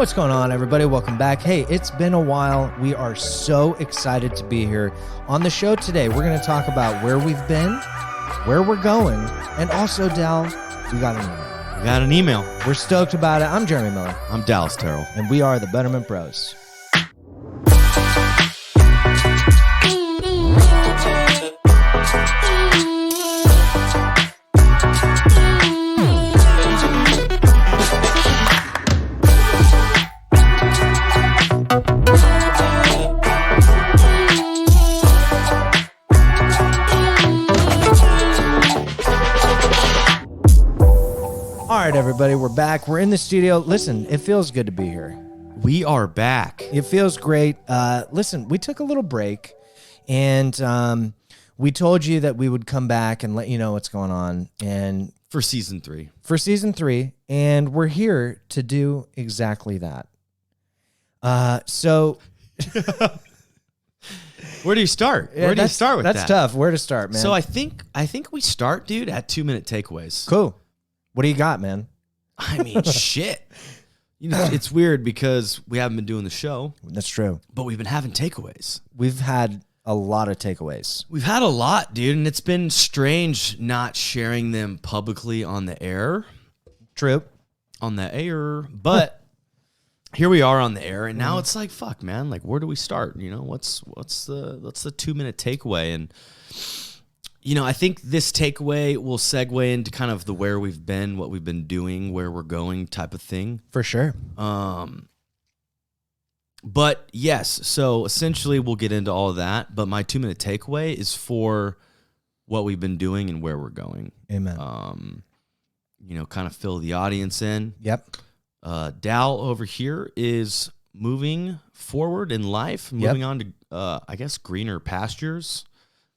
What's going on, everybody? Welcome back. Hey, it's been a while. We are so excited to be here. On the show today, we're going to talk about where we've been, where we're going, and also, Dal, we got an email. We got an email. We're stoked about it. I'm Jeremy Miller. I'm Dallas Terrell. And we are the Betterment Bros. All right, everybody, we're back. We're in the studio. Listen, it feels good to be here. We are back. It feels great. Listen, we took a little break, and we told you that we would come back and let you know what's going on. And For season 3. And we're here to do exactly that. So where do you start? Where do you start with that? That's tough. Where to start, man? So I think we start, dude, at 2-minute takeaways. Cool. What do you got, man? I mean, shit. You know, it's weird because we haven't been doing the show. That's true. But we've been having takeaways. We've had a lot of takeaways. We've had a lot, dude, and it's been strange not sharing them publicly on the air. True. On the air. But here we are on the air, and now it's like, fuck, man. Like, where do we start? You know, what's the 2-minute takeaway? And you know, I think this takeaway will segue into kind of the where we've been, what we've been doing, where we're going type of thing. For sure. But yes, so essentially we'll get into all of that. But my 2-minute takeaway is for what we've been doing and where we're going. Amen. You know, kind of fill the audience in. Yep. Dal over here is moving forward in life, moving on to, I guess, greener pastures.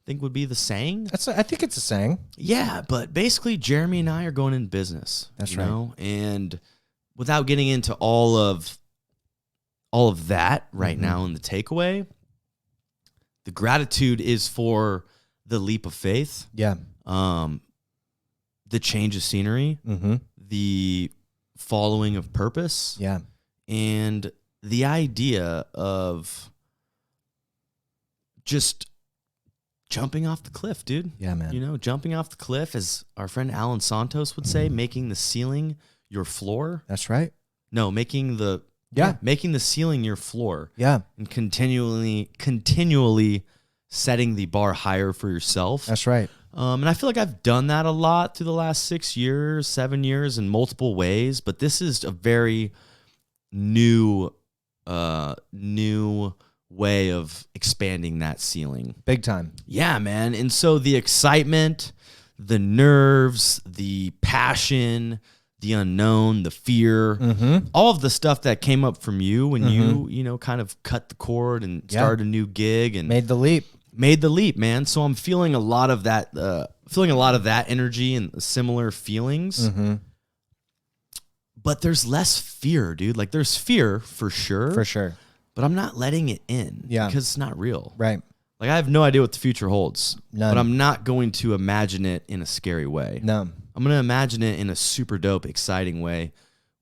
Think would be the saying. I think it's a saying. Yeah, but basically Jeremy and I are going in business. That's you right. know? And without getting into all of that right now in the takeaway, the gratitude is for the leap of faith. Yeah. The change of scenery, the following of purpose. Yeah. And the idea of just jumping off the cliff, dude. Yeah, man. You know, jumping off the cliff, as our friend Alan Santos would say, making the ceiling your floor. That's right. No, making the ceiling your floor. Yeah. And continually setting the bar higher for yourself. That's right. And I feel like I've done that a lot through the last 6 years, 7 years in multiple ways, but this is a very new way of expanding that ceiling. Big time. Yeah, man. And so the excitement, the nerves, the passion, the unknown, the fear, all of the stuff that came up from you when you know, kind of cut the cord and started a new gig and made the leap, man. So I'm feeling a lot of that, energy and similar feelings. But there's less fear, dude. Like there's fear for sure. For sure. But I'm not letting it in because it's not real. Right. Like I have no idea what the future holds. None. But I'm not going to imagine it in a scary way. No. I'm going to imagine it in a super dope, exciting way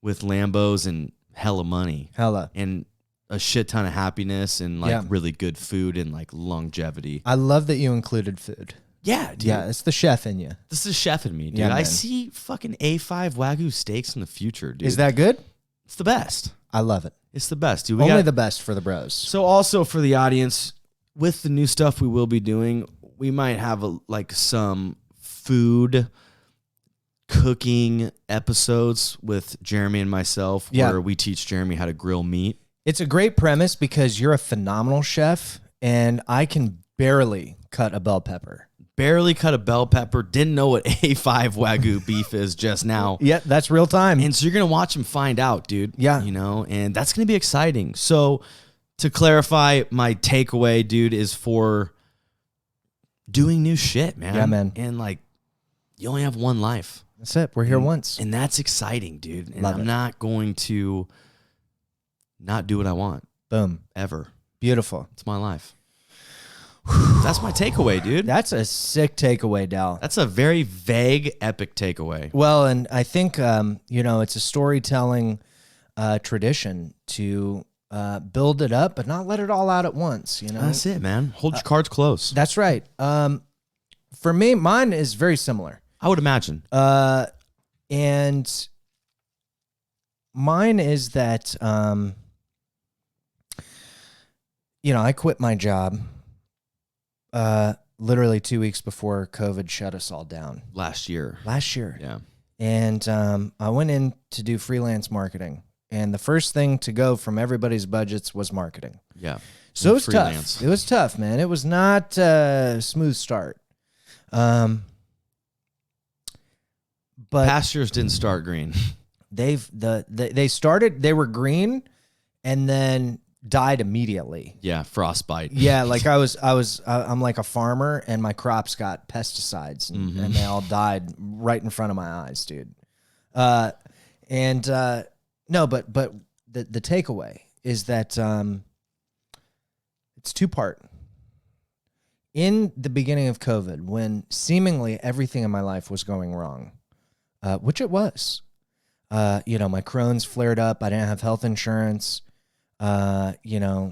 with Lambos and hella money. Hella. And a shit ton of happiness and like really good food and like longevity. I love that you included food. Yeah, dude. Yeah, it's the chef in you. This is chef in me, dude. Yeah, I man. see fucking A5 Wagyu steaks in the future, dude. Is that good? It's the best. I love it. It's the best, dude. Only the best for the bros. So also for the audience, with the new stuff we will be doing, we might have some food cooking episodes with Jeremy and myself where we teach Jeremy how to grill meat. It's a great premise because you're a phenomenal chef and I can barely cut a bell pepper. Barely cut a bell pepper. Didn't know what A5 Wagyu beef is just now. Yeah, that's real time. And so you're going to watch him find out, dude. Yeah. You know, and that's going to be exciting. So to clarify, my takeaway, dude, is for doing new shit, man. Yeah, man. And like, you only have one life. That's it. We're here once. And that's exciting, dude. And Love I'm it. not going to not do what I want. Boom. Ever. Beautiful. It's my life. That's my takeaway, dude. That's a sick takeaway, Dal. That's a very vague, epic takeaway. Well, and I think, it's a storytelling tradition to build it up, but not let it all out at once. You know, That's it, man. Hold your cards close. That's right. For me, mine is very similar. I would imagine. And mine is that, I quit my job literally 2 weeks before COVID shut us all down. Last year. Yeah. And I went in to do freelance marketing. And the first thing to go from everybody's budgets was marketing. Yeah. So it was tough. It was tough, man. It was not a smooth start. But pastures didn't start green. They were green and then died immediately. Yeah, frostbite. Yeah, like I'm like a farmer and my crops got pesticides and they all died right in front of my eyes, dude. No, but the takeaway is that it's two-part. In the beginning of COVID, when seemingly everything in my life was going wrong, which it was, my Crohn's flared up. I didn't have health insurance. No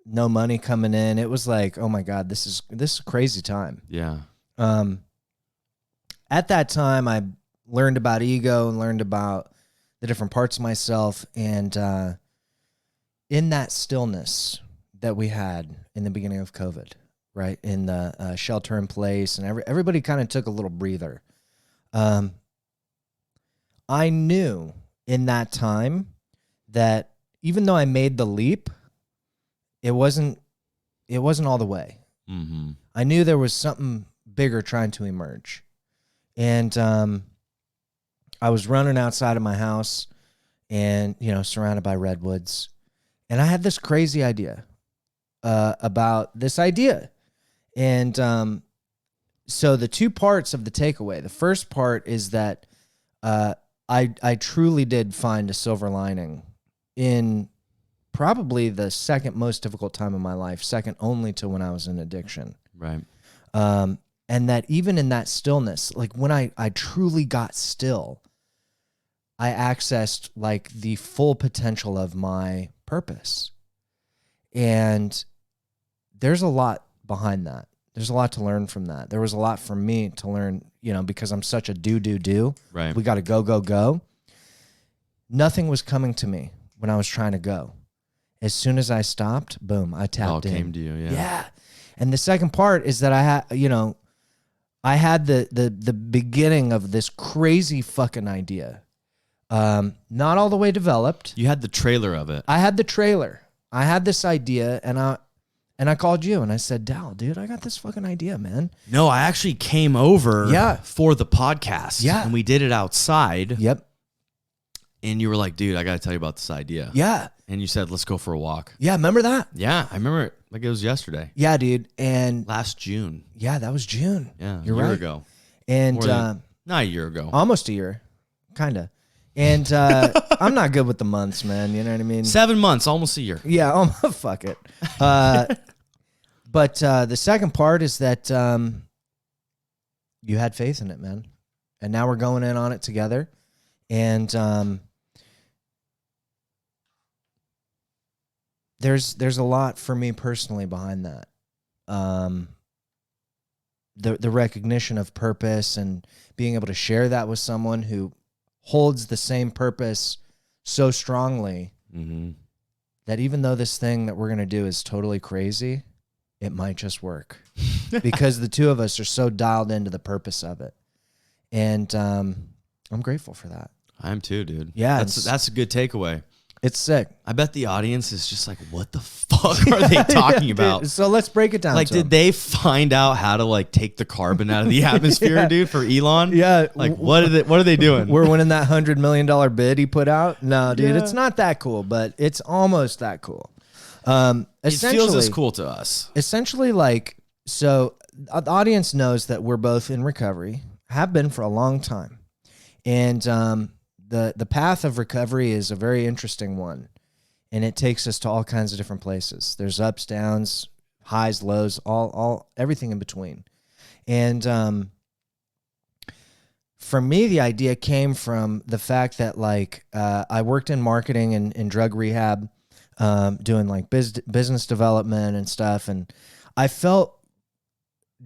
money coming in. It was like, oh my God, this is a crazy time. Yeah. At that time, I learned about ego and learned about the different parts of myself. And in that stillness that we had in the beginning of COVID, right, in the shelter in place, and everybody kind of took a little breather. I knew in that time that even though I made the leap, it wasn't all the way. Mm-hmm. I knew there was something bigger trying to emerge. And I was running outside of my house and, surrounded by redwoods. And I had this crazy idea about this idea. And so the two parts of the takeaway, the first part is that I truly did find a silver lining in probably the second most difficult time of my life, second only to when I was in addiction. Right. And that even in that stillness, like when I truly got still, I accessed like the full potential of my purpose. And there's a lot behind that. There's a lot to learn from that. There was a lot for me to learn, because I'm such a do. Right. We got to go. Nothing was coming to me when I was trying to go. As soon as I stopped, boom, I tapped in. It all came to you, yeah. Yeah. And the second part is that I had the beginning of this crazy fucking idea. Not all the way developed. You had the trailer of it. I had the trailer. I had this idea, and I called you and I said, Dal, dude, I got this fucking idea, man. No, I actually came over Yeah. for the podcast. Yeah. And we did it outside. Yep. And you were like, dude, I got to tell you about this idea. Yeah. And you said, let's go for a walk. Yeah, remember that? Yeah, I remember it like it was yesterday. Yeah, dude. And Last June. yeah, that was June. Yeah, You're a year right. ago. And Not a year ago. almost a year, kind of. And I'm not good with the months, man. You know what I mean? 7 months, almost a year. Yeah, fuck it. But the second part is that you had faith in it, man. And now we're going in on it together. And there's a lot for me personally behind that. The recognition of purpose and being able to share that with someone who holds the same purpose so strongly that even though this thing that we're going to do is totally crazy, it might just work because the two of us are so dialed into the purpose of it. And I'm grateful for that. I am too, dude. Yeah. That's a good takeaway. It's sick. I bet the audience is just like, what the fuck are they talking about? Dude, so let's break it down. Like, did they find out how to like take the carbon out of the atmosphere, dude, for Elon? Yeah. Like, what are they doing? We're winning that $100 million bid he put out. No, dude, Yeah. It's not that cool, but it's almost that cool. It feels as cool to us. Essentially, like, so the audience knows that we're both in recovery, have been for a long time. And the path of recovery is a very interesting one. And it takes us to all kinds of different places. There's ups, downs, highs, lows, all everything in between. And for me, the idea came from the fact that like I worked in marketing and in drug rehab, doing like business development and stuff, and I felt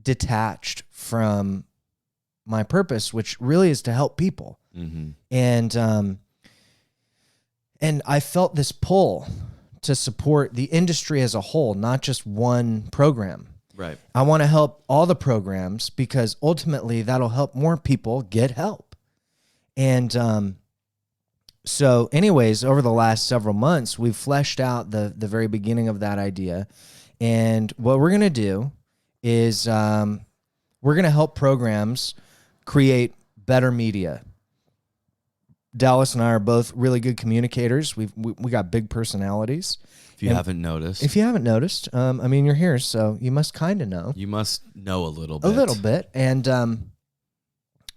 detached from my purpose, which really is to help people. And I felt this pull to support the industry as a whole, not just one program. Right. I want to help all the programs because ultimately that'll help more people get help. And so anyways, over the last several months, we've fleshed out the very beginning of that idea. And what we're going to do is we're going to help programs create better media. Dallas and I are both really good communicators. We got big personalities. If you haven't noticed. If you haven't noticed, I mean, you're here, so you must kind of know. You must know a little bit. A little bit. And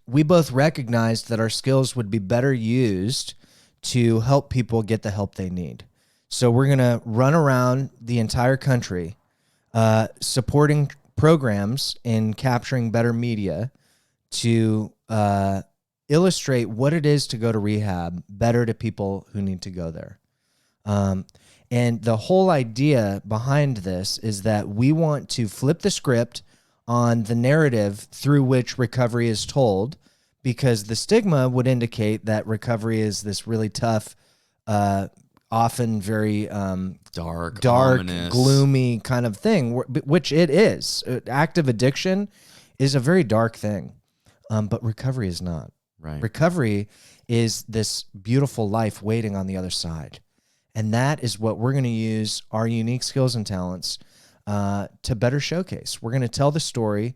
we both recognized that our skills would be better used to help people get the help they need. So we're going to run around the entire country supporting programs in capturing better media to illustrate what it is to go to rehab better to people who need to go there. And the whole idea behind this is that we want to flip the script on the narrative through which recovery is told, because the stigma would indicate that recovery is this really tough, often very dark, ominous, gloomy kind of thing, which it is. Active addiction is a very dark thing, but recovery is not. Right. Recovery is this beautiful life waiting on the other side. And that is what we're going to use our unique skills and talents to better showcase. We're going to tell the story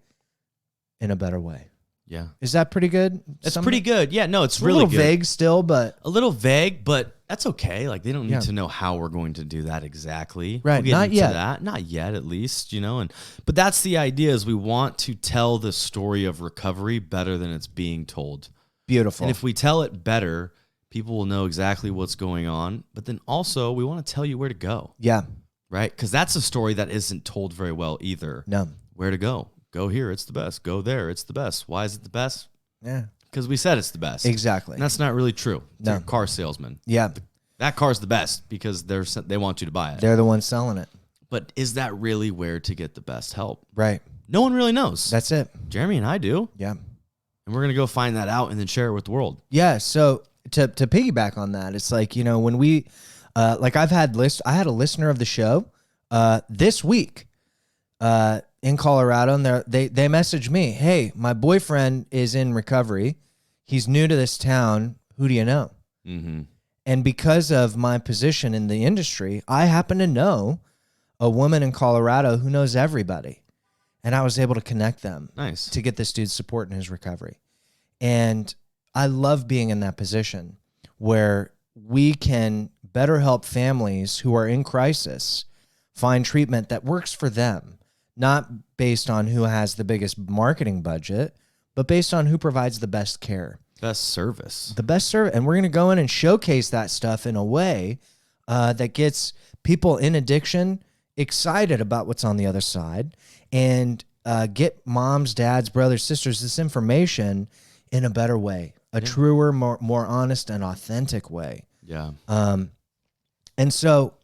in a better way. Yeah. Is that pretty good? It's pretty good. Yeah, no, it's a really little good. Vague still, but a little vague, but that's okay. Like they don't need to know how we're going to do that exactly. Right. We'll get Not into yet. that. Not yet, at least, but that's the idea, is we want to tell the story of recovery better than it's being told. Beautiful. And if we tell it better, people will know exactly what's going on. But then also, we want to tell you where to go. Yeah. Right? Because that's a story that isn't told very well either. No. Where to go? Go here, it's the best. Go there, it's the best. Why is it the best? Yeah. Because we said it's the best. Exactly. And that's not really true. No. They're a car salesman. Yeah. That car's the best because they want you to buy it. They're the ones selling it. But is that really where to get the best help? Right. No one really knows. That's it. Jeremy and I do. Yeah. And we're going to go find that out and then share it with the world. Yeah. So to piggyback on that, it's like, when we, like I had a listener of the show this week in Colorado, and they messaged me, hey, my boyfriend is in recovery. He's new to this town. Who do you know? Mm-hmm. And because of my position in the industry, I happen to know a woman in Colorado who knows everybody. And I was able to connect them to get this dude's support in his recovery. And I love being in that position where we can better help families who are in crisis find treatment that works for them, not based on who has the biggest marketing budget, but based on who provides the best care. Best service. The best service. And we're going to go in and showcase that stuff in a way that gets people in addiction excited about what's on the other side, and get moms, dads, brothers, sisters this information in a better way, a truer, more honest and authentic way. Yeah. And so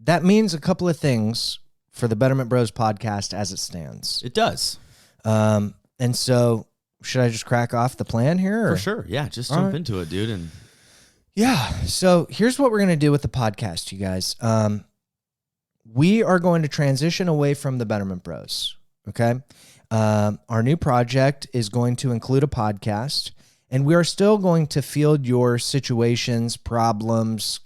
that means a couple of things for the Betterment Bros podcast as it stands. It does. And so should I just crack off the plan here? Or? For sure. Yeah. Just jump into it, dude. And yeah. So here's what we're going to do with the podcast, you guys. We are going to transition away from the Betterment Bros. Okay. Our new project is going to include a podcast, and we are still going to field your situations, problems,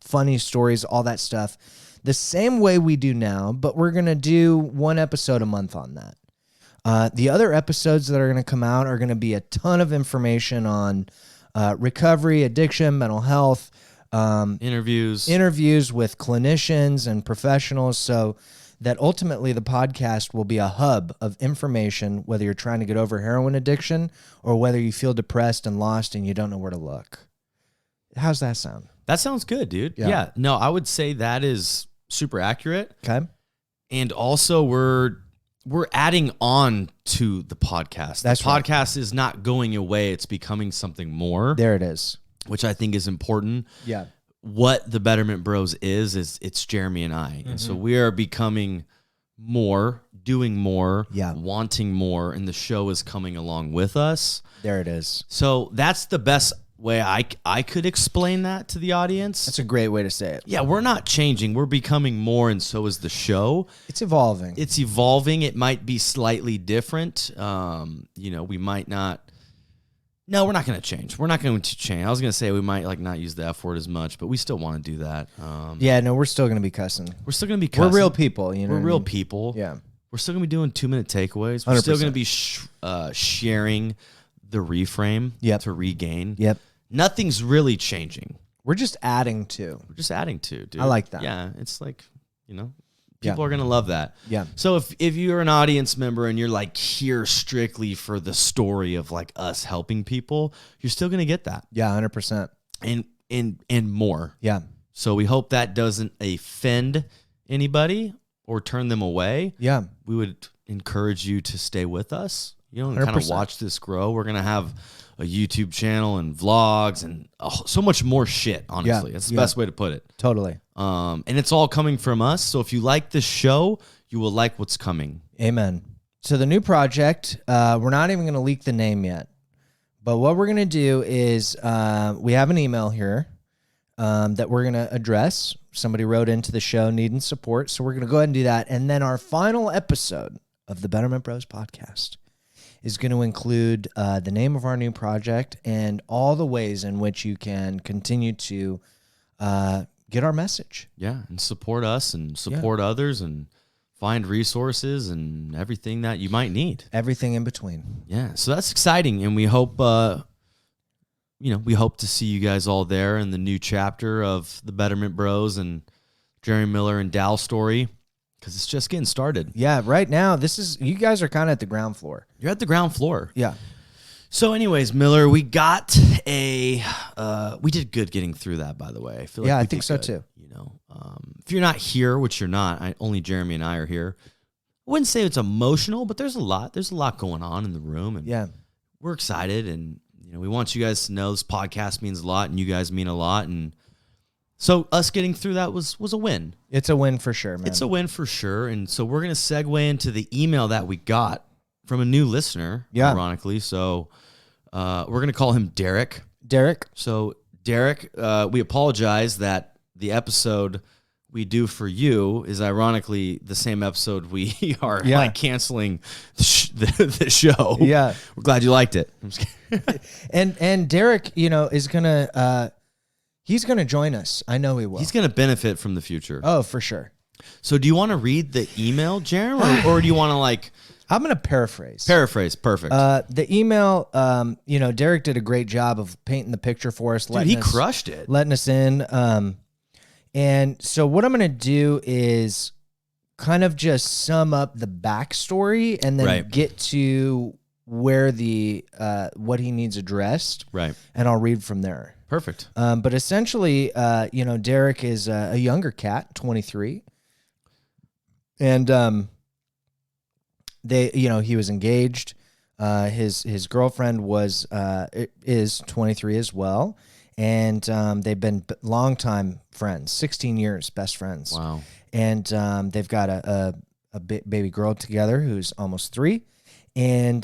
funny stories, all that stuff the same way we do now, but we're going to do one episode a month on that. The other episodes that are going to come out are going to be a ton of information on recovery, addiction, mental health, interviews with clinicians and professionals, so that ultimately the podcast will be a hub of information, whether you're trying to get over heroin addiction or whether you feel depressed and lost and you don't know where to look. How's that sound? That sounds good, dude. Yeah. No, I would say that is super accurate. Okay. And also we're we're adding on to the podcast. That's the podcast is not going away. It's becoming something more. There it is. Which I think is important. Yeah. What the Betterment Bros is it's Jeremy and I. And so we are becoming more, doing more, wanting more, and the show is coming along with us. There it is. So that's the best way I could explain that to the audience. That's a great way to say it. Yeah, we're not changing. We're becoming more, and so is the show. It's evolving. It's evolving. It might be slightly different. We might not. No, we're not going to change. We're not going to change. I was going to say we might not use the F word as much, but we still want to do that. We're still going to be cussing. We're still going to be cussing. We're real people. We're real people. Yeah. We're still going to be doing 2-minute takeaways. We're 100%. still going to be sharing the reframe to regain. Yep. Nothing's really changing. We're just adding to. Dude. I like that. Yeah, it's people are going to love that. Yeah. So if you're an audience member and you're here strictly for the story of us helping people, you're still going to get that. Yeah, 100%. And more. Yeah. So we hope that doesn't offend anybody or turn them away. Yeah. We would encourage you to stay with us, and kind of watch this grow. We're going to have a YouTube channel and vlogs and so much more shit, honestly. That's the best way to put it. Totally. And it's all coming from us. So if you like this show, you will like what's coming. Amen. So the new project, we're not even going to leak the name yet. But what we're going to do is we have an email here that we're going to address. Somebody wrote into the show needing support. So we're going to go ahead and do that. And then our final episode of the Betterment Bros podcast is going to include the name of our new project and all the ways in which you can continue to get our message. Yeah, and support us and support others and find resources and everything that you might need. Everything in between. Yeah, so that's exciting, and we hope we hope to see you guys all there in the new chapter of the Betterment Bros and Jerry Miller and Dal story. Because it's just getting started. Yeah, right now, you guys are kind of at the ground floor. You're at the ground floor. Yeah. So anyways, Miller, we got we did good getting through that, by the way. I feel like I think so too. If you're not here, which you're not, only Jeremy and I are here. I wouldn't say it's emotional, but there's a lot going on in the room. And we're excited. And, we want you guys to know this podcast means a lot and you guys mean a lot. And so us getting through that was a win. It's a win for sure, man. It's a win for sure. And so we're going to segue into the email that we got from a new listener, ironically. So we're going to call him Derek. Derek. So Derek, we apologize that the episode we do for you is ironically the same episode we are canceling the show. Yeah. We're glad you liked it. and Derek, is going to... he's going to join us. I know he will. He's going to benefit from the future. Oh, for sure. So do you want to read the email, Jaron, or do you want to I'm going to paraphrase. Paraphrase, perfect. The email, Derek did a great job of painting the picture for us. Dude, he crushed it. Letting us in. And so what I'm going to do is kind of just sum up the backstory and then get to where the what he needs addressed. Right. And I'll read from there. Perfect. But essentially, Derek is a younger cat, 23. And he was engaged. His girlfriend is 23 as well. And they've been longtime friends, 16 years, best friends. Wow. And they've got a baby girl together who's almost 3. And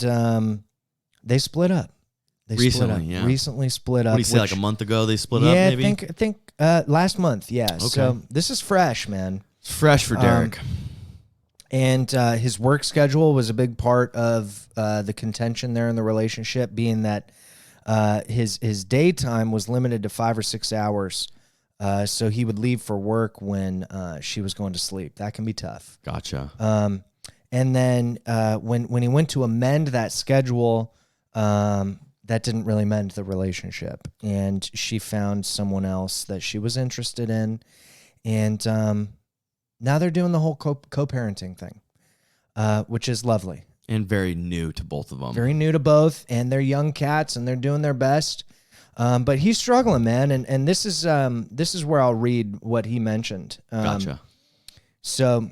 they split up. Recently split up. What do you say, like a month ago they split up, maybe? I think last month, yeah. Okay. So this is fresh, man. It's fresh for Derek. And his work schedule was a big part of the contention there in the relationship, being that his daytime was limited to 5 or 6 hours. So he would leave for work when she was going to sleep. That can be tough. Gotcha. And then when he went to amend that schedule, that didn't really mend the relationship. And she found someone else that she was interested in. And now they're doing the whole co-parenting thing, which is lovely. And very new to both of them. Very new to both. And they're young cats, and they're doing their best. But he's struggling, man. And this is where I'll read what he mentioned. Gotcha. So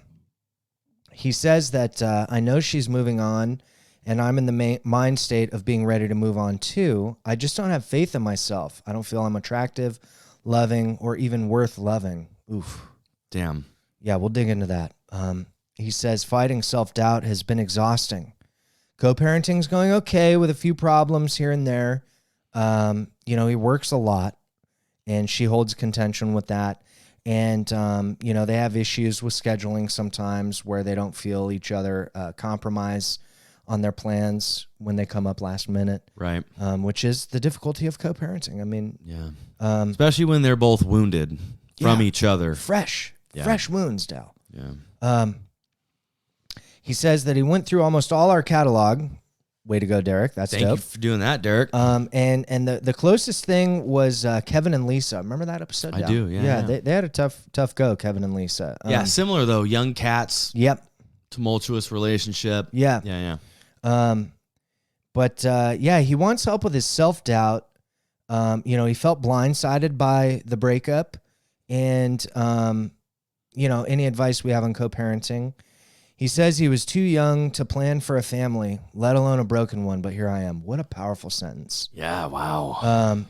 He says that I know she's moving on, and I'm in the mind state of being ready to move on too. I just don't have faith in myself. I don't feel I'm attractive, loving, or even worth loving. Oof. Damn. Yeah, we'll dig into that. He says fighting self-doubt has been exhausting. Co-parenting's going okay with a few problems here and there. He works a lot, and she holds contention with that. And, they have issues with scheduling sometimes where they don't feel each other compromise on their plans when they come up last minute. Right. Which is the difficulty of co-parenting. I mean, yeah. Especially when they're both wounded from each other. Fresh wounds, Dal. Yeah. He says that he went through almost all our catalog. Way to go, Derek. That's Thank dope. you for doing that, Derek. And the closest thing was Kevin and Lisa. Remember that episode? I do, yeah. They had a tough go, Kevin and Lisa. Yeah, similar though. Young cats. Yep. Tumultuous relationship. Yeah. Yeah. But he wants help with his self-doubt. He felt blindsided by the breakup, and any advice we have on co-parenting. He says he was too young to plan for a family, let alone a broken one, but here I am. What a powerful sentence. Yeah, wow.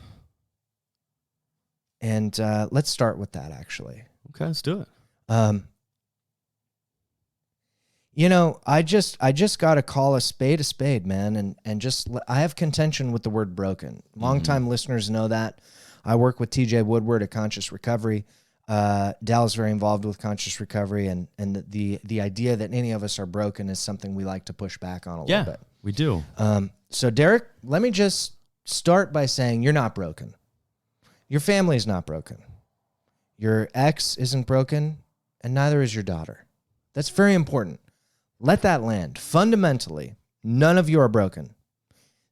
And let's start with that, actually. Okay, let's do it. I just got to call a spade, man, and just I have contention with the word broken. Longtime listeners know that. I work with TJ Woodward at Conscious Recovery. Dal's very involved with Conscious Recovery, and the idea that any of us are broken is something we like to push back on a little bit. We do. So Derek, let me just start by saying you're not broken. Your family is not broken. Your ex isn't broken, and neither is your daughter. That's very important. Let that land. Fundamentally, none of you are broken.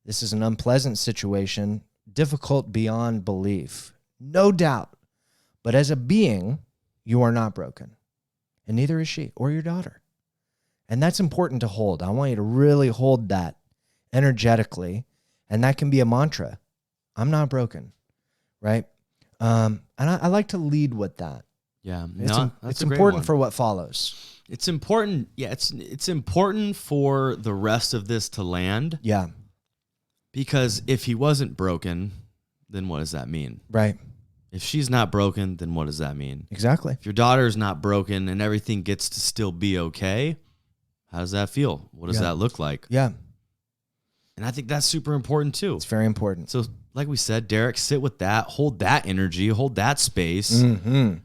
This is an unpleasant situation, difficult beyond belief. No doubt. But as a being, you are not broken. And neither is she or your daughter. And that's important to hold. I want you to really hold that energetically. And that can be a mantra. I'm not broken. Right? And I like to lead with that. Yeah. It's important for what follows. It's important. Yeah, it's important for the rest of this to land. Yeah. Because if he wasn't broken, then what does that mean? Right. If she's not broken, then what does that mean? Exactly. If your daughter's not broken and everything gets to still be okay, how does that feel? What does that look like? Yeah. And I think that's super important too. It's very important. So like we said, Derek, sit with that, hold that energy, hold that space, mm-hmm.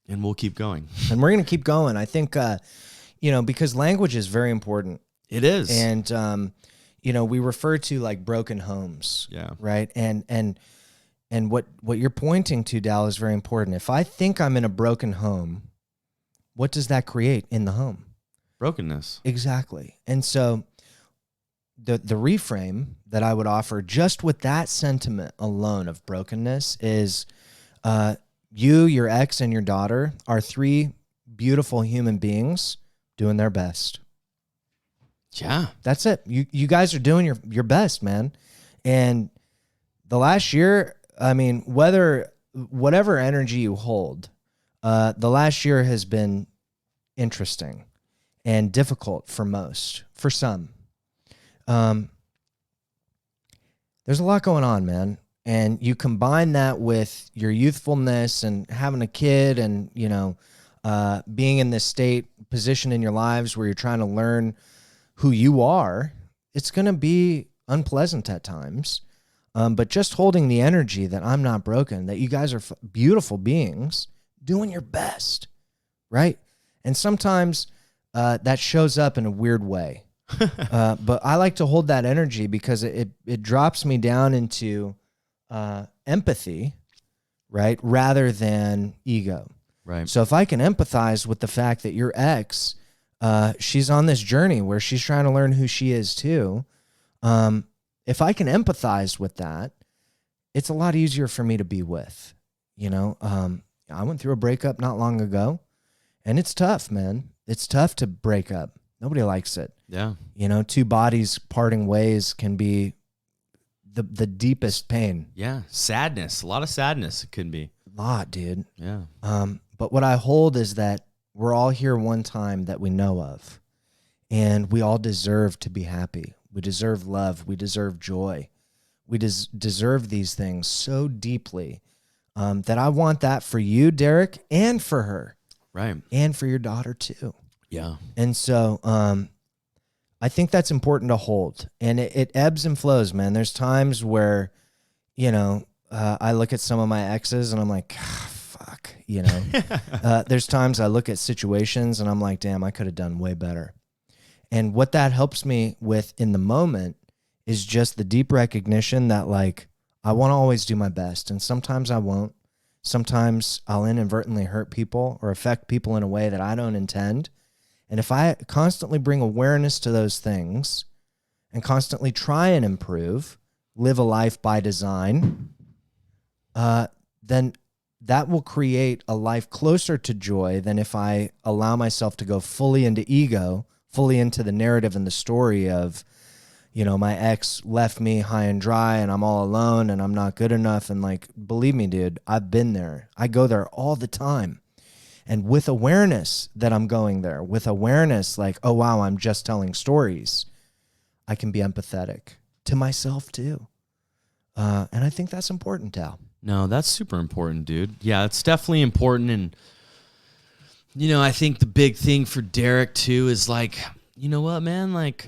and we'll keep going. And we're going to keep going. I think, because language is very important. It is. And, we refer to like broken homes. Yeah. Right. And what you're pointing to, Dal, is very important. If I think I'm in a broken home, what does that create in the home? Brokenness. Exactly. And so the reframe that I would offer just with that sentiment alone of brokenness is you, your ex, and your daughter are three beautiful human beings doing their best. Yeah. That's it. You guys are doing your best, man. And the last year, I mean, whatever energy you hold, the last year has been interesting and difficult for some. There's a lot going on, man. And you combine that with your youthfulness and having a kid and, being in this position in your lives where you're trying to learn who you are, it's going to be unpleasant at times. But just holding the energy that I'm not broken, that you guys are beautiful beings doing your best, right? And sometimes that shows up in a weird way. But I like to hold that energy because it drops me down into empathy, right? Rather than ego. Right. So if I can empathize with the fact that your ex, she's on this journey where she's trying to learn who she is too. If I can empathize with that, it's a lot easier for me to be with, I went through a breakup not long ago, and it's tough, man. It's tough to break up. Nobody likes it. Yeah. Two bodies parting ways can be the deepest pain. Yeah. Sadness. A lot of sadness it can be. A lot, dude. Yeah. But what I hold is that we're all here one time that we know of, and we all deserve to be happy. We deserve love. We deserve joy. We deserve these things so deeply that I want that for you, Derek, and for her. Right. And for your daughter too. Yeah. And so I think that's important to hold. And it ebbs and flows, man. There's times where, I look at some of my exes and I'm like, fuck, There's times I look at situations and I'm like, damn, I could have done way better. And what that helps me with in the moment is just the deep recognition that, like, I want to always do my best. And sometimes I won't. Sometimes I'll inadvertently hurt people or affect people in a way that I don't intend. And if I constantly bring awareness to those things and constantly try and improve, live a life by design, then that will create a life closer to joy than if I allow myself to go fully into ego, fully into the narrative and the story of, my ex left me high and dry and I'm all alone and I'm not good enough. And, like, believe me, dude, I've been there. I go there all the time. And with awareness that I'm going there, with awareness like, oh, wow, I'm just telling stories, I can be empathetic to myself too. And I think that's important, Tal. No, that's super important, dude. Yeah, it's definitely important. And, I think the big thing for Derek too is, like, you know what, man? Like,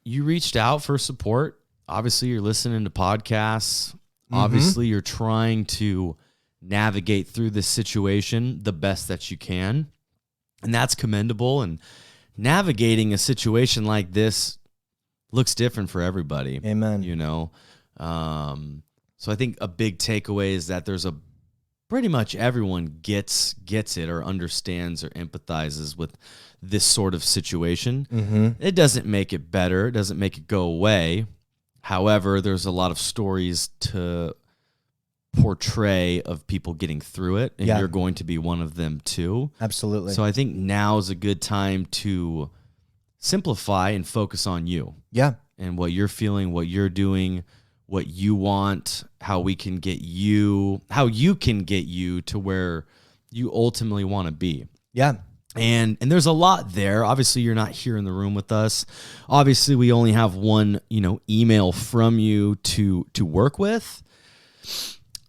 you reached out for support. Obviously, you're listening to podcasts. Mm-hmm. Obviously, you're trying to navigate through this situation the best that you can. And that's commendable. And navigating a situation like this looks different for everybody. Amen. So I think a big takeaway is that there's pretty much everyone gets it or understands or empathizes with this sort of situation. Mm-hmm. It doesn't make it better. It doesn't make it go away. However, there's a lot of stories to portray of people getting through it, and you're going to be one of them too. Absolutely. So I think now is a good time to simplify and focus on you. Yeah. And what you're feeling, what you're doing, what you want, how you can get you to where you ultimately want to be. Yeah. And there's a lot there. Obviously, you're not here in the room with us. Obviously, we only have one, email from you to work with.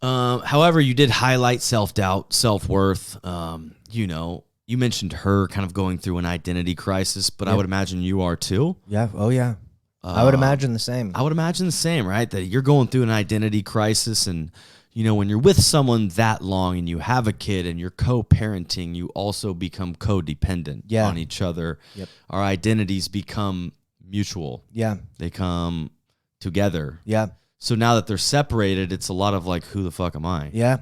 However, you did highlight self-doubt, self-worth. You mentioned her kind of going through an identity crisis, but I would imagine you are too. Yeah. Oh, yeah. I would imagine the same. I would imagine the same, right? That you're going through an identity crisis, and when you're with someone that long and you have a kid and you're co-parenting, you also become codependent on each other. Yep. Our identities become mutual. Yeah. They come together. Yeah. So now that they're separated, it's a lot of like, who the fuck am I? Yeah.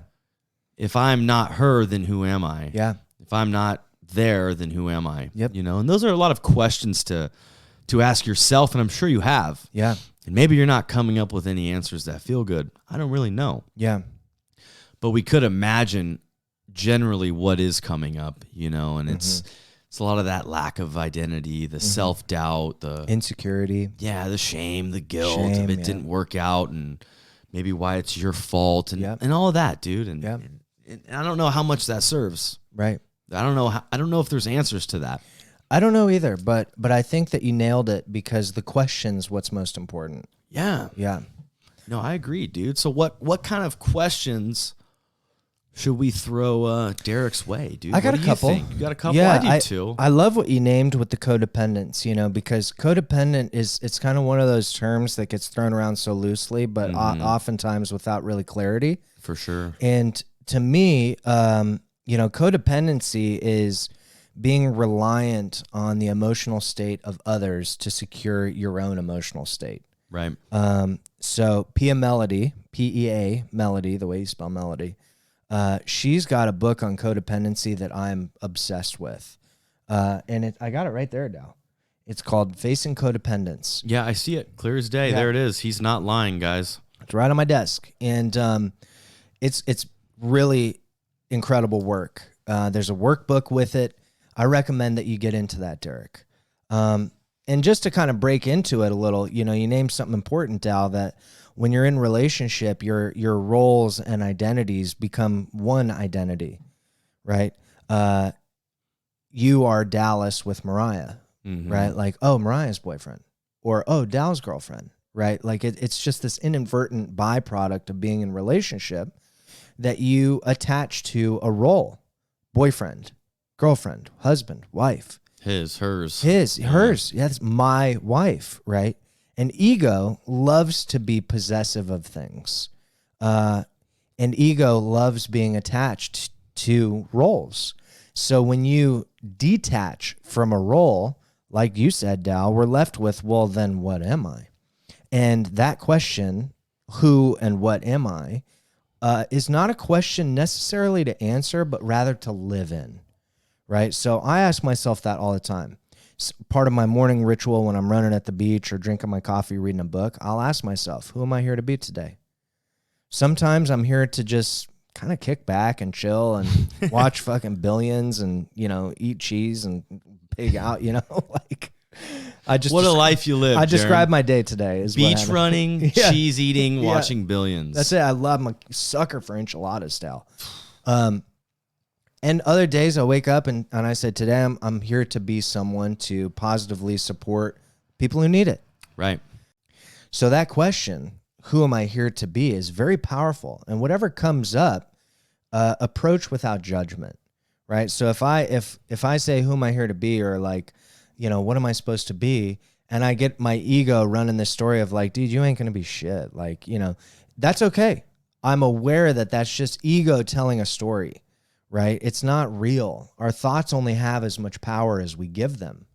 If I'm not her, then who am I? Yeah. If I'm not there, then who am I? Yep. And those are a lot of questions to ask yourself, and I'm sure you have. Yeah. And maybe you're not coming up with any answers that feel good. I don't really know. Yeah. But we could imagine generally what is coming up, and it's a lot of that lack of identity, the self-doubt, the insecurity. Yeah, the shame, the guilt of it didn't work out, and maybe why it's your fault, and all of that, dude. And I don't know how much that serves. Right. I don't know if there's answers to that. I don't know either, but I think that you nailed it, because the question's what's most important. Yeah. Yeah. No, I agree, dude. So what kind of questions should we throw Derek's way, dude? I got a couple. You got a couple? Yeah, I do too. I love what you named with the codependence, because codependent it's kind of one of those terms that gets thrown around so loosely, but oftentimes without really clarity. For sure. And to me, codependency is being reliant on the emotional state of others to secure your own emotional state. Right. So Pia Melody, P-E-A, Melody, the way you spell melody, she's got a book on codependency that I'm obsessed with. And I got it right there, Dal. It's called Facing Codependence. Yeah, I see it clear as day. Yeah. There it is. He's not lying, guys. It's right on my desk. And it's really incredible work. There's a workbook with it. I recommend that you get into that, Derek. And just to kind of break into it a little, you named something important, Dal, that when you're in relationship, your roles and identities become one identity, right? you are Dallas with Mariah, Mhm. right? Like, oh, Mariah's boyfriend, or oh, Dal's girlfriend, right? Like it's just this inadvertent byproduct of being in a relationship that you attach to a role: boyfriend, girlfriend, husband, wife. Hers. Hers. Yeah, that's my wife, right? And ego loves to be possessive of things. And ego loves being attached to roles. So when you detach from a role, like you said, Dal, we're left with, well, then what am I? And that question, who and what am I, is not a question necessarily to answer, but rather to live in, right? So I ask myself that all the time. Part of my morning ritual when I'm running at the beach or drinking my coffee, reading a book, I'll ask myself, who am I here to be today? Sometimes I'm here to just kind of kick back and chill and watch fucking Billions and, eat cheese and pig out, like What a life you live. I describe my day today as beach running, Yeah. cheese eating, watching Billions. That's it. I'm a sucker for enchilada style. And other days I wake up and I say, today I'm here to be someone to positively support people who need it. Right. So that question, who am I here to be, is very powerful. And whatever comes up, approach without judgment, right? So if I say, who am I here to be, or like, what am I supposed to be? And I get my ego running this story of like, dude, you ain't going to be shit. Like, that's okay. I'm aware that that's just ego telling a story, right? It's not real. Our thoughts only have as much power as we give them.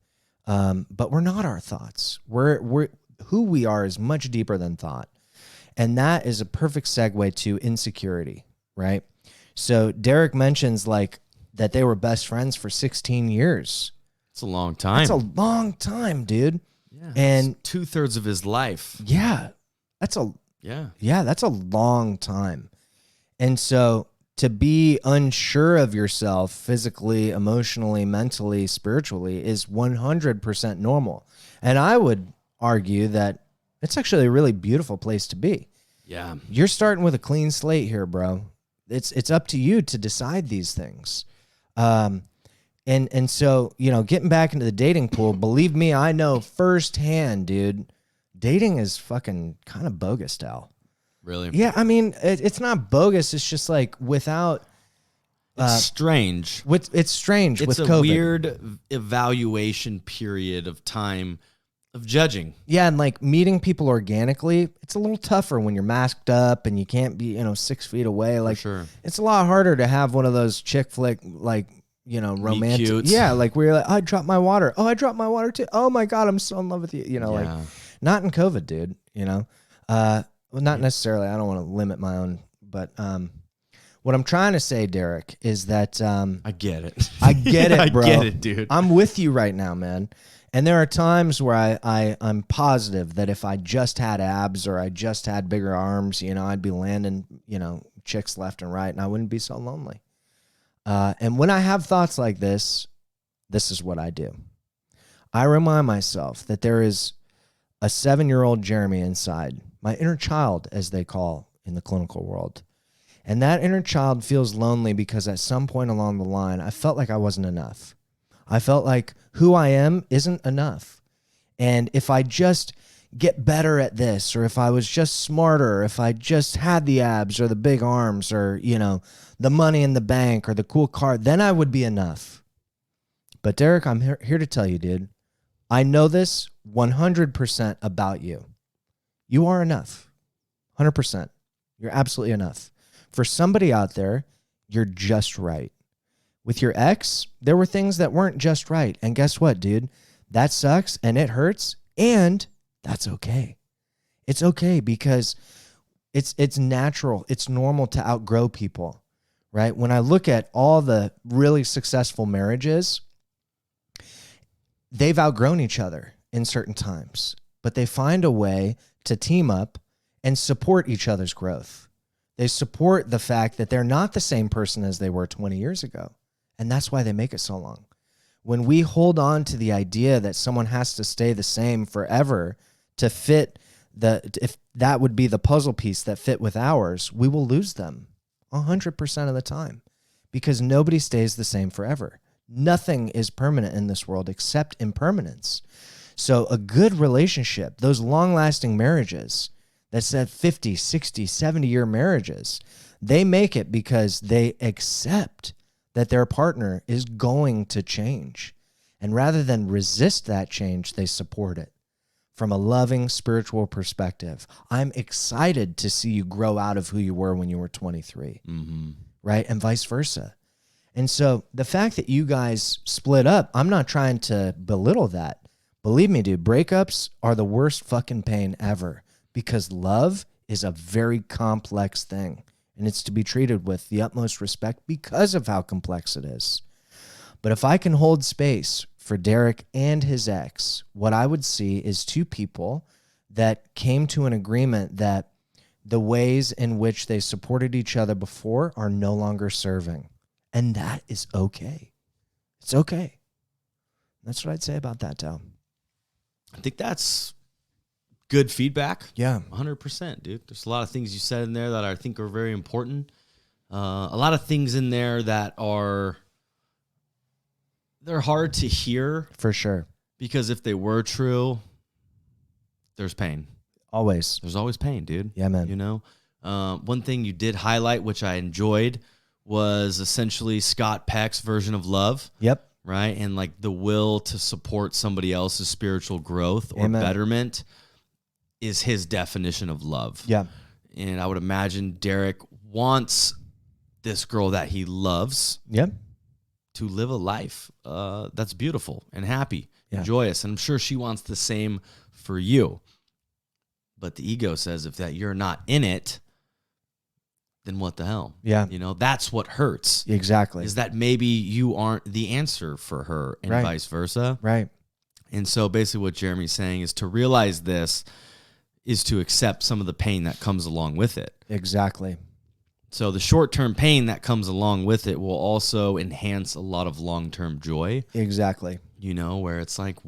But we're not our thoughts. We're who we are is much deeper than thought. And that is a perfect segue to insecurity, right? So Derek mentions like that they were best friends for 16 years. It's a long time. That's a long time, dude. Yeah. And 2/3 of his life. Yeah. That's a long time. And so to be unsure of yourself physically, emotionally, mentally, spiritually is 100% normal. And I would argue that it's actually a really beautiful place to be. Yeah. You're starting with a clean slate here, bro. It's up to you to decide these things. And so, getting back into the dating pool, believe me, I know firsthand, dude, dating is fucking kind of bogus, Dal. Really? Yeah, I mean, it's not bogus. It's just like without... It's strange. It's strange it's with a COVID. Weird evaluation period of time of judging. Yeah, and like meeting people organically, it's a little tougher when you're masked up and you can't be, 6 feet away. Like, For sure. It's a lot harder to have one of those chick flick, like, romantic. cutes. Yeah, like where you're like, I dropped my water. Oh, I dropped my water too. Oh my God, I'm so in love with you. Like, not in COVID, dude. Well, not necessarily. I don't want to limit my own, but what I'm trying to say, Derek, is that I get it. I get it, bro. I get it, dude. I'm with you right now, man. And there are times where I'm positive that if I just had abs or I just had bigger arms, I'd be landing, chicks left and right, and I wouldn't be so lonely. And when I have thoughts like this is what I do. I remind myself that there is a 7-year-old Jeremy inside, my inner child, as they call in the clinical world. And that inner child feels lonely because at some point along the line, I felt like I wasn't enough. I felt like who I am isn't enough. And if I just get better at this, or if I was just smarter, or if I just had the abs or the big arms or, the money in the bank or the cool car, then I would be enough. But Derek, I'm here to tell you, dude, I know this 100% about you. You are enough. 100%. You're absolutely enough. For somebody out there, you're just right. With your ex, there were things that weren't just right. And guess what, dude? That sucks and it hurts, and that's okay. It's okay because it's natural. It's normal to outgrow people, right? When I look at all the really successful marriages, they've outgrown each other in certain times, but they find a way to team up and support each other's growth. They support the fact that they're not the same person as they were 20 years ago. And that's why they make it so long. When we hold on to the idea that someone has to stay the same forever to fit if that would be the puzzle piece that fit with ours, we will lose them 100% of the time because nobody stays the same forever. Nothing is permanent in this world except impermanence. So a good relationship, those long-lasting marriages, that's that 50, 60, 70-year marriages, they make it because they accept that their partner is going to change. And rather than resist that change, they support it from a loving spiritual perspective. I'm excited to see you grow out of who you were when you were 23, right? And vice versa. And so the fact that you guys split up, I'm not trying to belittle that. Believe me, dude, breakups are the worst fucking pain ever because love is a very complex thing. And it's to be treated with the utmost respect because of how complex it is. But if I can hold space for Derek and his ex, what I would see is two people that came to an agreement that the ways in which they supported each other before are no longer serving. And that is okay. It's okay. That's what I'd say about that, Dal. I think that's good feedback. Yeah. 100%, dude. There's a lot of things you said in there that I think are very important. A lot of things in there that they're hard to hear. For sure. Because if they were true, there's pain. Always. There's always pain, dude. Yeah, man. You know? One thing you did highlight, which I enjoyed, was essentially Scott Peck's version of love. Yep. Right? And like the will to support somebody else's spiritual growth or betterment is his definition of love. Yeah. And I would imagine Derek wants this girl that he loves to live a life that's beautiful and happy and joyous. And I'm sure she wants the same for you. But the ego says if that you're not in it, then what the hell? Yeah. You know, that's what hurts. Exactly. Is that maybe you aren't the answer for her and vice versa. Right. And so basically what Jeremy's saying is to realize this is to accept some of the pain that comes along with it. Exactly. So the short-term pain that comes along with it will also enhance a lot of long-term joy. Exactly. You know, where it's like,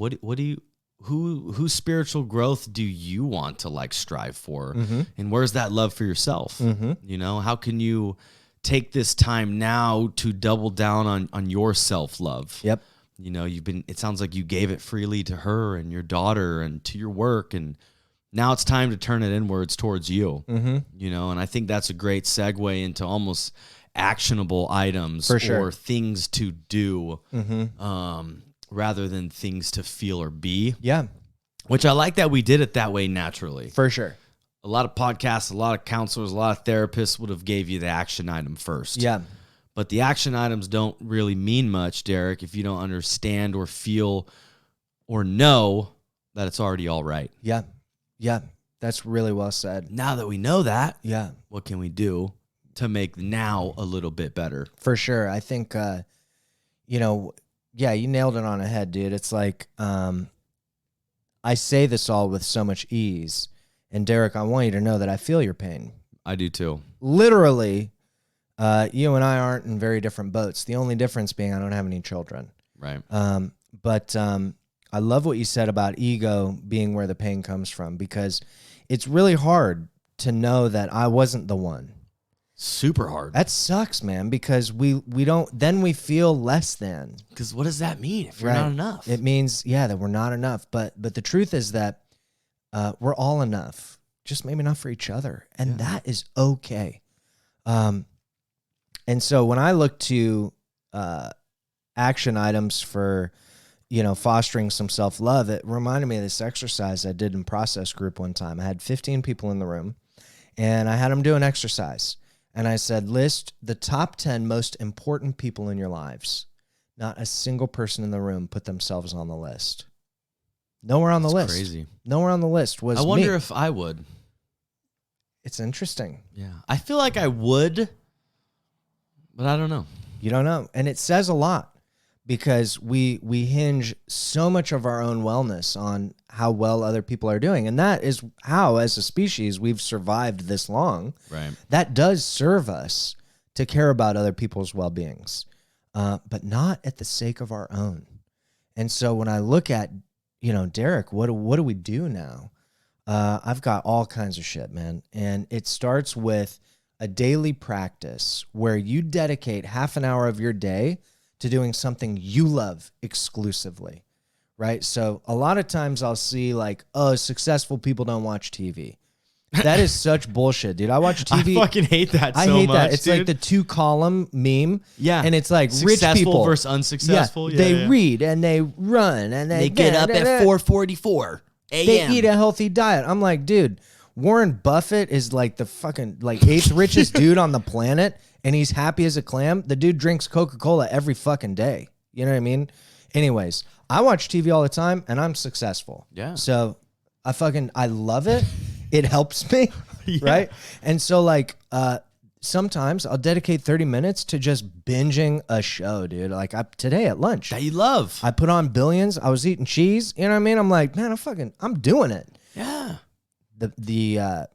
whose spiritual growth do you want to like strive for? Mm-hmm. And where's that love for yourself? Mm-hmm. You know, how can you take this time now to double down on your self-love? Yep. You know, it sounds like you gave it freely to her and your daughter and to your work, and now it's time to turn it inwards towards you. Mm-hmm. You know, and I think that's a great segue into almost actionable items or things to do. Mm-hmm. Rather than things to feel or be. Yeah. Which I like that we did it that way naturally. For sure. A lot of podcasts, a lot of counselors, a lot of therapists would have gave you the action item first. Yeah. But the action items don't really mean much, Derek, if you don't understand or feel or know that it's already all right. Yeah. Yeah. That's really well said. Now that we know that, what can we do to make now a little bit better? For sure. I think, yeah, you nailed it on the head, dude. It's like, I say this all with so much ease. And Derek, I want you to know that I feel your pain. I do too. Literally, you and I aren't in very different boats. The only difference being I don't have any children. Right. But I love what you said about ego being where the pain comes from, because it's really hard to know that I wasn't the one. Super hard. That sucks, man, because we feel less than. Because what does that mean if you're not enough? It means, that we're not enough. But the truth is that we're all enough, just maybe not for each other. And that is okay. And so when I look to action items for, fostering some self-love, it reminded me of this exercise I did in process group one time. I had 15 people in the room, and I had them do an exercise. And I said, list the top 10 most important people in your lives. Not a single person in the room put themselves on the list. Nowhere on the list. Crazy. Nowhere on the list was me. I wonder if I would. It's interesting. Yeah. I feel like I would, but I don't know. You don't know. And it says a lot, because we hinge so much of our own wellness on how well other people are doing. And that is how, as a species, we've survived this long. Right. That does serve us to care about other people's well-beings, but not at the sake of our own. And so when I look at, Derek, what do we do now? I've got all kinds of shit, man. And it starts with a daily practice where you dedicate half an hour of your day to doing something you love exclusively, right? So a lot of times I'll see like, oh, successful people don't watch TV. That is such bullshit, dude. I watch TV. I fucking hate that I so hate much, that. It's dude. like the 2-column meme. Yeah. And it's like Successful rich people versus unsuccessful. Yeah, they read and they run and They get up at 4:44 a.m. They eat a healthy diet. I'm like, dude, Warren Buffett is like the fucking like 8th richest dude on the planet, and he's happy as a clam. The dude drinks Coca-Cola every fucking day. You know what I mean? Anyways, I watch TV all the time, and I'm successful. Yeah. So I love it. It helps me, right? And so like sometimes I'll dedicate 30 minutes to just binging a show, dude. Like today at lunch. That you love. I put on Billions. I was eating cheese. You know what I mean? I'm like, man, I'm doing it. Yeah. The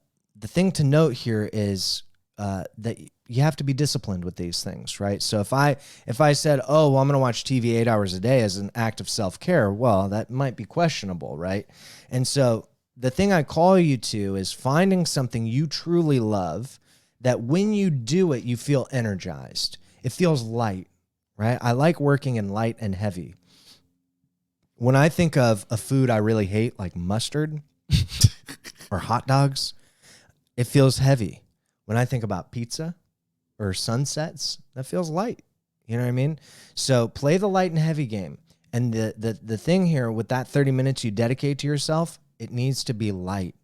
thing to note here is that you have to be disciplined with these things, right? So if I said, oh, well, I'm going to watch TV 8 hours a day as an act of self-care, well, that might be questionable, right? And so the thing I call you to is finding something you truly love that when you do it, you feel energized. It feels light, right? I like working in light and heavy. When I think of a food I really hate, like mustard or hot dogs, it feels heavy. When I think about pizza or sunsets, that feels light. You know what I mean? So play the light and heavy game. And the thing here with that 30 minutes you dedicate to yourself, it needs to be light.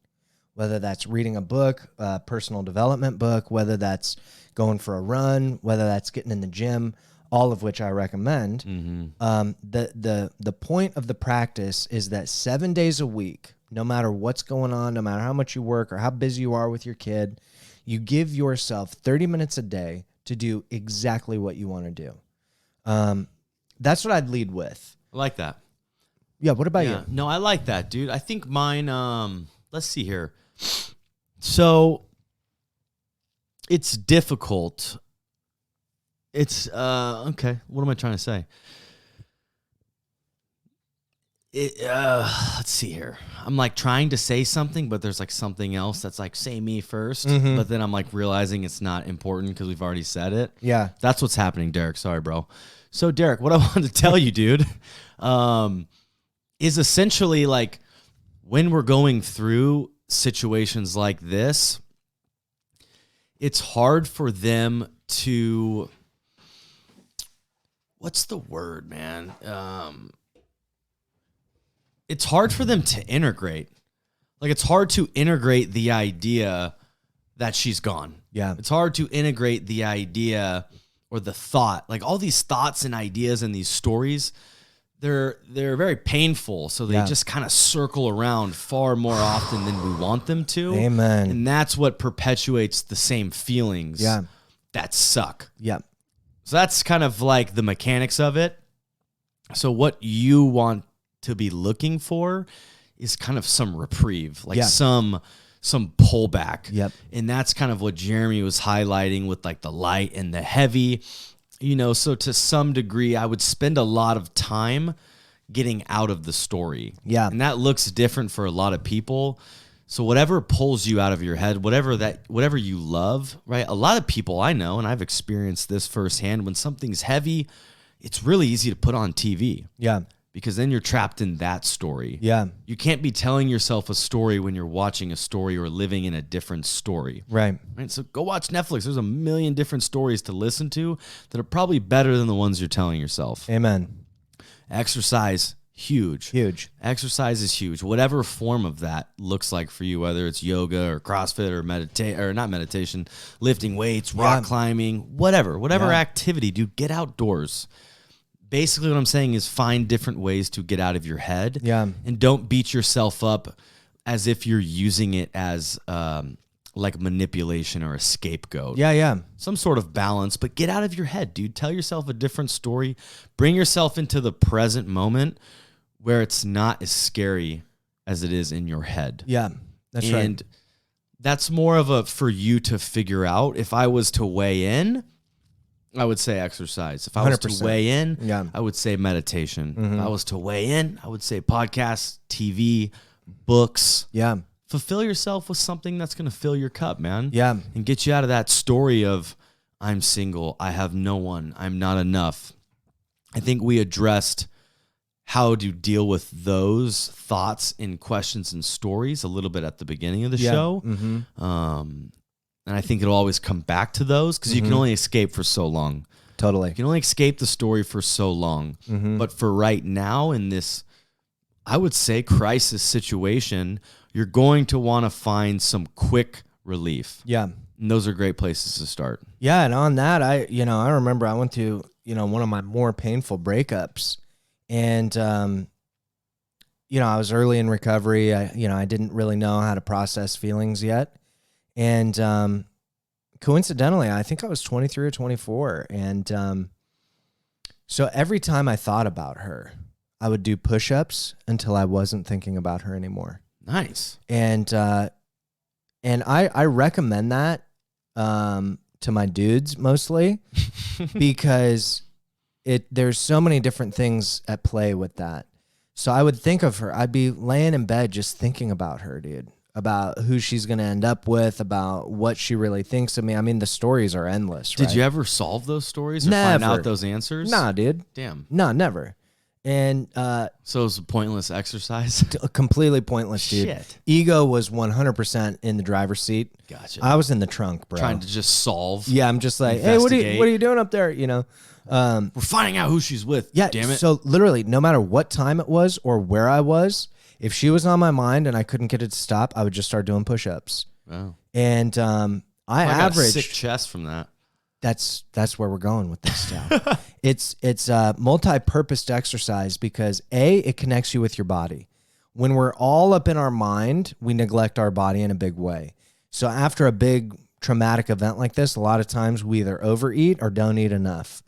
Whether that's reading a book, a personal development book, whether that's going for a run, whether that's getting in the gym, all of which I recommend. Mm-hmm. The point of the practice is that 7 days a week, no matter what's going on, no matter how much you work or how busy you are with your kid, you give yourself 30 minutes a day to do exactly what you want to do. That's what I'd lead with. I like that. Yeah, what about you? No, I like that, dude. I think mine, let's see here. So it's difficult. It's, okay, what am I trying to say? Let's see here. I'm like trying to say something, but there's like something else that's like, say me first. Mm-hmm. But then I'm like realizing it's not important because we've already said it. Yeah. That's what's happening, Derek. Sorry, bro. So, Derek, what I wanted to tell you, dude, is essentially like when we're going through situations like this, it's hard for them to, what's the word, man? It's hard for them to integrate. Like, it's hard to integrate the idea that she's gone. Yeah. It's hard to integrate the idea or the thought. Like, all these thoughts and ideas and these stories, they're very painful. So they just kind of circle around far more often than we want them to. Amen. And that's what perpetuates the same feelings that suck. Yeah. So that's kind of like the mechanics of it. So what you want to be looking for is kind of some reprieve, like some pullback. Yep. And that's kind of what Jeremy was highlighting with like the light and the heavy, you know. So to some degree, I would spend a lot of time getting out of the story. Yeah. And that looks different for a lot of people. So whatever pulls you out of your head, whatever you love, right? A lot of people I know, and I've experienced this firsthand, when something's heavy, it's really easy to put on TV. Yeah. Because then you're trapped in that story. Yeah. You can't be telling yourself a story when you're watching a story or living in a different story. Right. So go watch Netflix. There's a million different stories to listen to that are probably better than the ones you're telling yourself. Amen. Exercise, huge. Huge. Exercise is huge. Whatever form of that looks like for you, whether it's yoga or CrossFit or not meditation, lifting weights, rock climbing, whatever activity, dude, get outdoors. Basically what I'm saying is find different ways to get out of your head. Yeah. And don't beat yourself up as if you're using it as like manipulation or a scapegoat. Yeah, yeah. Some sort of balance, but get out of your head, dude. Tell yourself a different story. Bring yourself into the present moment where it's not as scary as it is in your head. Yeah, that's right. And that's more of a for you to figure out. If I was to weigh in, I would say exercise. If I was 100%. to weigh in, I would say meditation. Mm-hmm. If I was to weigh in, I would say podcasts, TV, books. Yeah. Fulfill yourself with something that's going to fill your cup, man. Yeah. And get you out of that story of, I'm single, I have no one, I'm not enough. I think we addressed how to deal with those thoughts and questions and stories a little bit at the beginning of the show. And I think it'll always come back to those because you can only escape for so long. Totally. You can only escape the story for so long. But for right now in this, I would say, crisis situation, you're going to want to find some quick relief. Yeah. And those are great places to start. Yeah. And on that, I remember I went to, one of my more painful breakups. And, I was early in recovery. I didn't really know how to process feelings yet. And coincidentally, I think I was 23 or 24. And so every time I thought about her, I would do push-ups until I wasn't thinking about her anymore. Nice. And I recommend that to my dudes mostly because there's so many different things at play with that. So I would think of her. I'd be laying in bed just thinking about her, dude, about who she's going to end up with, about what she really thinks of me. I mean, the stories are endless, right? Did you ever solve those stories or Never. find out those answers? Nah, dude. Damn. No, never. And so it was a pointless exercise? Completely pointless, dude. Shit. Ego was 100% in the driver's seat. Gotcha. I was in the trunk, bro. Trying to just solve. Yeah, I'm just like, hey, what are you doing up there? We're finding out who she's with. Yeah, damn it. So literally, no matter what time it was or where I was, if she was on my mind and I couldn't get it to stop, I would just start doing push-ups. Wow. And I got a averaged. sick chest from that. That's where we're going with this stuff. It's a multi-purposed exercise because it connects you with your body. When we're all up in our mind, we neglect our body in a big way. So after a big traumatic event like this, a lot of times we either overeat or don't eat enough.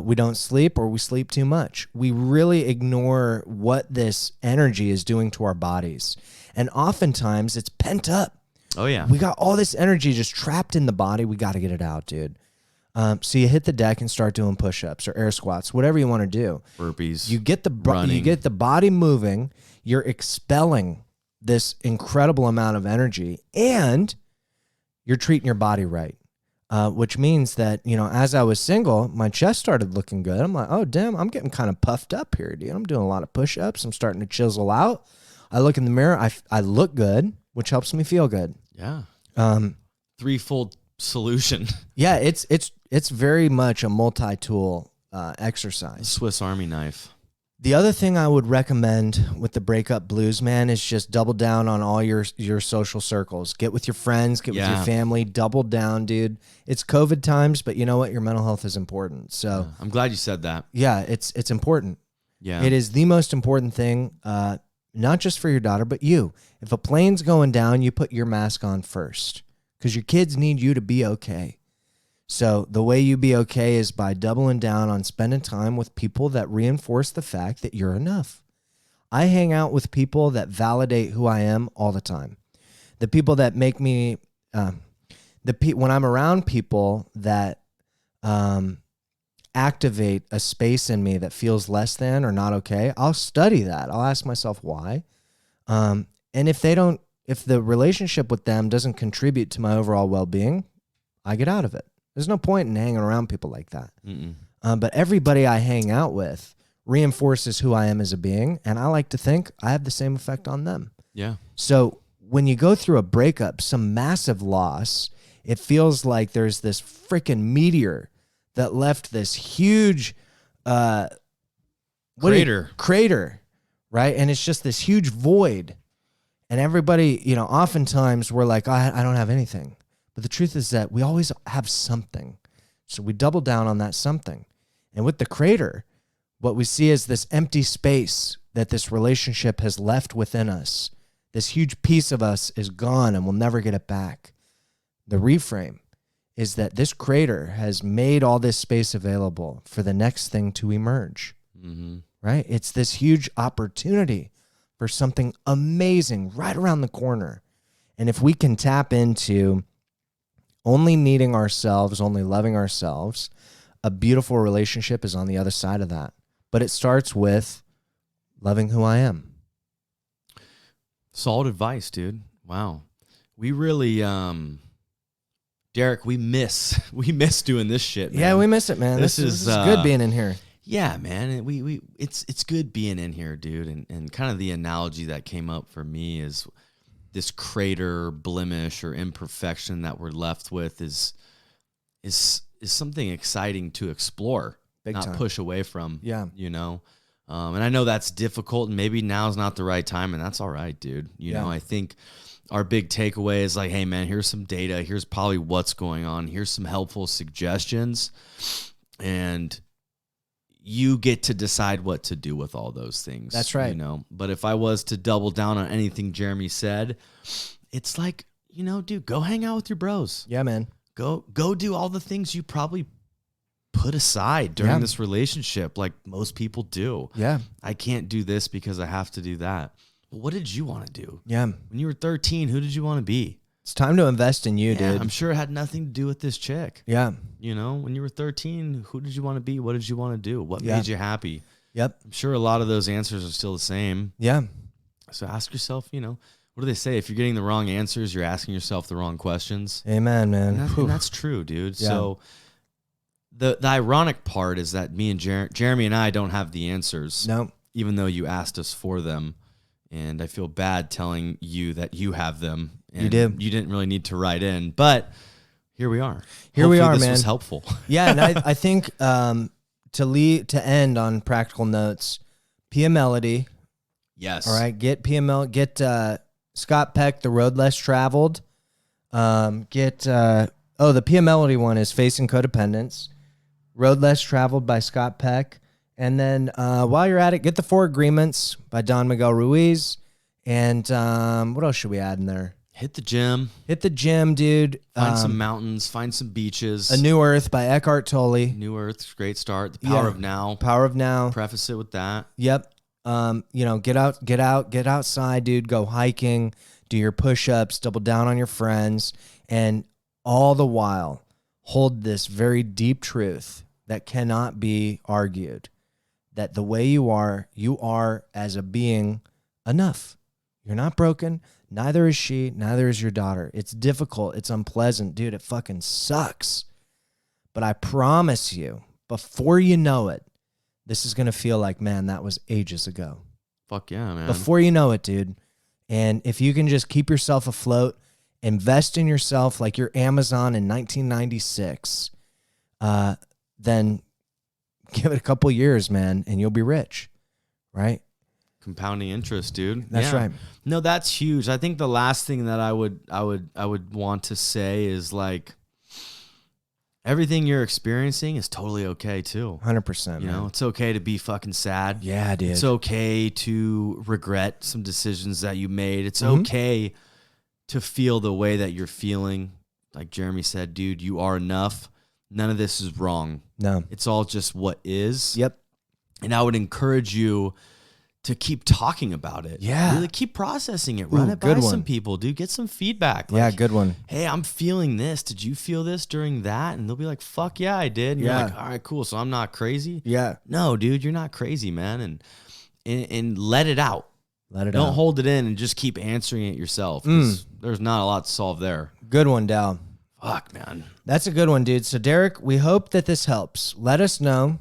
We don't sleep or we sleep too much. We really ignore what this energy is doing to our bodies. And oftentimes it's pent up. Oh, yeah. We got all this energy just trapped in the body. We got to get it out, dude. So you hit the deck and start doing push-ups or air squats, whatever you want to do. Burpees. You get the body moving. You're expelling this incredible amount of energy, and you're treating your body right. Which means that, as I was single, my chest started looking good. I'm like, oh, damn, I'm getting kind of puffed up here, dude. I'm doing a lot of push-ups. I'm starting to chisel out. I look in the mirror. I look good, which helps me feel good. Yeah. Threefold solution. Yeah, it's very much a multi-tool exercise. Swiss Army knife. The other thing I would recommend with the breakup blues, man, is just double down on all your social circles. Get with your friends, get with your family, double down, dude. It's COVID times, but you know what? Your mental health is important. So I'm glad you said that. Yeah, it's important. Yeah. It is the most important thing, not just for your daughter, but you. If a plane's going down, you put your mask on first because your kids need you to be okay. So the way you be okay is by doubling down on spending time with people that reinforce the fact that you're enough. I hang out with people that validate who I am all the time. The people that make me, when I'm around people that activate a space in me that feels less than or not okay, I'll study that. I'll ask myself why. And if the relationship with them doesn't contribute to my overall well-being, I get out of it. There's no point in hanging around people like that. But everybody I hang out with reinforces who I am as a being, and I like to think I have the same effect on them. Yeah. So when you go through a breakup, some massive loss, it feels like there's this freaking meteor that left this huge crater, right? And it's just this huge void. And everybody, oftentimes we're like, I don't have anything. But the truth is that we always have something. So we double down on that something. And with the crater, what we see is this empty space that this relationship has left within us. This huge piece of us is gone and we'll never get it back. The reframe is that this crater has made all this space available for the next thing to emerge, right? It's this huge opportunity for something amazing right around the corner. And if we can tap into only needing ourselves, only loving ourselves, a beautiful relationship is on the other side of that. But it starts with loving who I am. Solid advice, dude. Wow. We really, Derek, we miss doing this shit, man. Yeah, we miss it, man. This is good being in here. Yeah, man. And it's good being in here, dude. And kind of the analogy that came up for me is this crater, blemish, or imperfection that we're left with is something exciting to explore, Big not time. push away from. Yeah. You know? And I know that's difficult, and maybe now's not the right time, and that's all right, dude. You know, I think our big takeaway is like, hey, man, here's some data. Here's probably what's going on. Here's some helpful suggestions. And you get to decide what to do with all those things. That's right. You know, but if I was to double down on anything Jeremy said, it's like, you know, dude, go hang out with your bros. Yeah, man. Go do all the things you probably put aside during this relationship, like most people do. Yeah. I can't do this because I have to do that. But what did you want to do? Yeah. When you were 13, who did you want to be? It's time to invest in you, dude. I'm sure it had nothing to do with this chick. Yeah. You know, when you were 13, who did you want to be? What did you want to do? What made you happy? Yep. I'm sure a lot of those answers are still the same. Yeah. So ask yourself, you know, what do they say? If you're getting the wrong answers, you're asking yourself the wrong questions. Amen, man. And that's true, dude. Yeah. So the ironic part is that me and Jeremy and I don't have the answers. No. Even though you asked us for them. And I feel bad telling you that you have them. And you do. You didn't really need to write in, but here we are. Here we are, this man. was helpful. Yeah, and I think to end on practical notes, Pia Melody. Yes. All right, get Scott Peck, The Road Less Traveled. The Pia Melody one is Facing Codependence. Road Less Traveled by Scott Peck. And then while you're at it, get The Four Agreements by Don Miguel Ruiz. And what else should we add in there? Hit the gym. Hit the gym, dude. Find some mountains. Find some beaches. A New Earth by Eckhart Tolle. New Earth, great start. The Power of Now. Power of Now. Preface it with that. Yep. Get outside, dude. Go hiking. Do your push-ups. Double down on your friends. And all the while, hold this very deep truth that cannot be argued. That the way you are as a being enough. You're not broken. Neither is she. Neither is your daughter. It's difficult. It's unpleasant. Dude, it fucking sucks. But I promise you, before you know it, this is going to feel like, man, that was ages ago. Fuck yeah, man. Before you know it, dude. And if you can just keep yourself afloat, invest in yourself like you're Amazon in 1996, then give it a couple years, man, and you'll be rich, right? Compounding interest, dude. That's right. No, that's huge. I think the last thing that I would want to say is like everything you're experiencing is totally okay too. 100%. You know, it's okay to be fucking sad. Yeah, dude. It's okay to regret some decisions that you made. It's okay to feel the way that you're feeling. Like Jeremy said, dude, you are enough. None of this is wrong. No. It's all just what is. Yep. And I would encourage you to keep talking about it. Yeah. Really keep processing it. Run it by some people, dude. Get some feedback. Yeah, Like, good one. hey, I'm feeling this. Did you feel this during that? And they'll be like, fuck yeah, I did. And you're like, all right, cool. So I'm not crazy. Yeah. No, dude, you're not crazy, man. And let it out. Let it out. Don't hold it in and just keep answering it yourself. 'Cause there's not a lot to solve there. Good one, Dal. Fuck, man. That's a good one, dude. So, Derek, we hope that this helps. Let us know.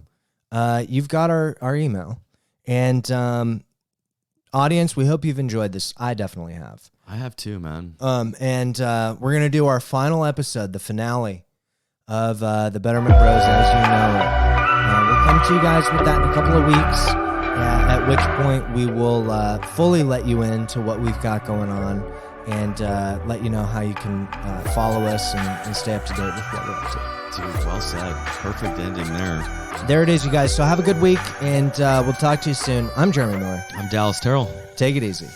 You've got our email. And audience, we hope you've enjoyed this. I definitely have. I have too, man. And we're going to do our final episode, the finale of the Betterment Bros, as you know it. We'll come to you guys with that in a couple of weeks, at which point we will fully let you into what we've got going on and let you know how you can follow us and stay up to date with what we're up to. Dude, well said. Perfect ending there. There it is, you guys. So have a good week, and we'll talk to you soon. I'm Jeremy Miller. I'm Dallas Terrell. Take it easy.